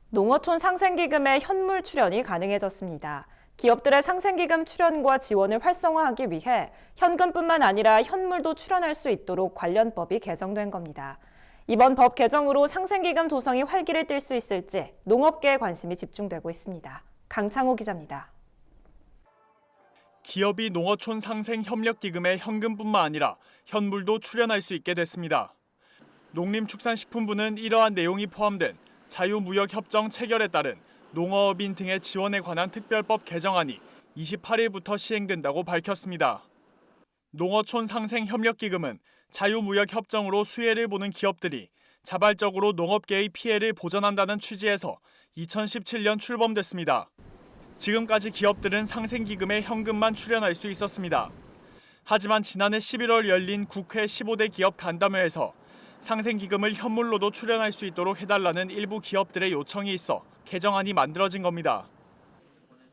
농어촌 상생기금의 현물 출연이 가능해졌습니다. 기업들의 상생기금 출연과 지원을 활성화하기 위해 현금뿐만 아니라 현물도 출연할 수 있도록 관련법이 개정된 겁니다. 이번 법 개정으로 상생기금 조성이 활기를 띨 수 있을지 농업계에 관심이 집중되고 있습니다. 강창호 기자입니다. 기업이 농어촌 상생협력기금에 현금뿐만 아니라 현물도 출연할 수 있게 됐습니다. 농림축산식품부는 이러한 내용이 포함된 자유무역협정 체결에 따른 농어업인 등의 지원에 관한 특별법 개정안이 28일부터 시행된다고 밝혔습니다. 농어촌 상생협력기금은 자유무역협정으로 수혜를 보는 기업들이 자발적으로 농업계의 피해를 보전한다는 취지에서 2017년 출범됐습니다. 지금까지 기업들은 상생기금에 현금만 출연할 수 있었습니다. 하지만 지난해 11월 열린 국회 15대 기업 간담회에서 상생기금을 현물로도 출연할 수 있도록 해달라는 일부 기업들의 요청이 있어 개정안이 만들어진 겁니다.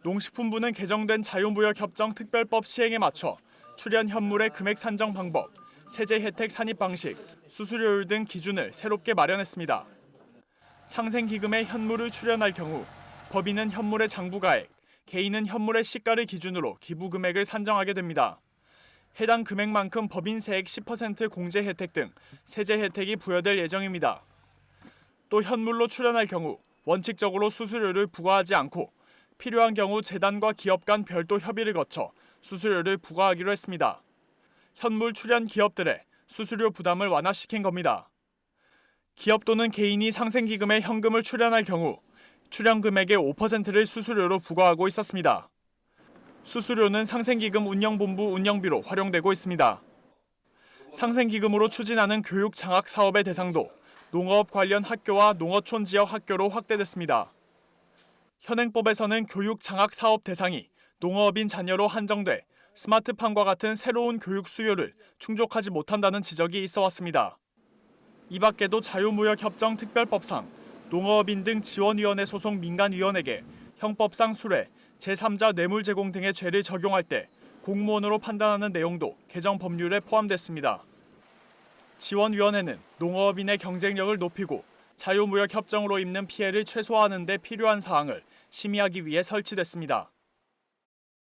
농식품부는 개정된 자유무역협정 특별법 시행에 맞춰 출연 현물의 금액 산정 방법, 세제 혜택 산입 방식, 수수료율 등 기준을 새롭게 마련했습니다. 상생기금에 현물을 출연할 경우 법인은 현물의 장부가액, 개인은 현물의 시가를 기준으로 기부 금액을 산정하게 됩니다. 해당 금액만큼 법인 세액 10% 공제 혜택 등 세제 혜택이 부여될 예정입니다. 또 현물로 출연할 경우 원칙적으로 수수료를 부과하지 않고 필요한 경우 재단과 기업 간 별도 협의를 거쳐 수수료를 부과하기로 했습니다. 현물 출연 기업들의 수수료 부담을 완화시킨 겁니다. 기업 또는 개인이 상생기금에 현금을 출연할 경우 출연 금액의 5%를 수수료로 부과하고 있었습니다. 수수료는 상생기금 운영본부 운영비로 활용되고 있습니다. 상생기금으로 추진하는 교육 장학 사업의 대상도 농어업 관련 학교와 농어촌 지역 학교로 확대됐습니다. 현행법에서는 교육 장학 사업 대상이 농어업인 자녀로 한정돼 스마트팜과 같은 새로운 교육 수요를 충족하지 못한다는 지적이 있어 왔습니다. 이 밖에도 자유무역협정 특별법상 농어업인 등 지원위원회 소속 민간위원에게 형법상 수뢰, 제3자 뇌물 제공 등의 죄를 적용할 때 공무원으로 판단하는 내용도 개정 법률에 포함됐습니다. 지원위원회는 농어업인의 경쟁력을 높이고 자유무역협정으로 입는 피해를 최소화하는 데 필요한 사항을 심의하기 위해 설치됐습니다.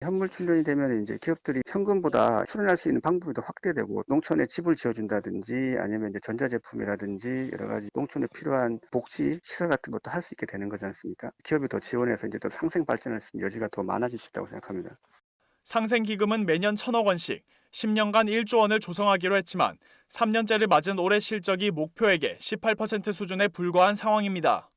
현물 출연이 되면 이제 기업들이 현금보다 출연할 수 있는 방법이 더 확대되고 농촌에 집을 지어준다든지 아니면 이제 전자제품이라든지 여러 가지 농촌에 필요한 복지 시설 같은 것도 할 수 있게 되는 거지 않습니까? 기업이 더 지원해서 이제 더 상생 발전할 수 있는 여지가 더 많아질 수 있다고 생각합니다. 상생기금은 매년 1,000억 원씩 10년간 1조 원을 조성하기로 했지만 3년째를 맞은 올해 실적이 목표액의 18% 수준에 불과한 상황입니다.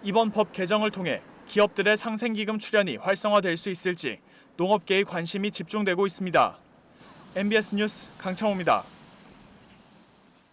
이번 법 개정을 통해 기업들의 상생기금 출연이 활성화될 수 있을지 농업계의 관심이 집중되고 있습니다. MBS 뉴스 강창호입니다.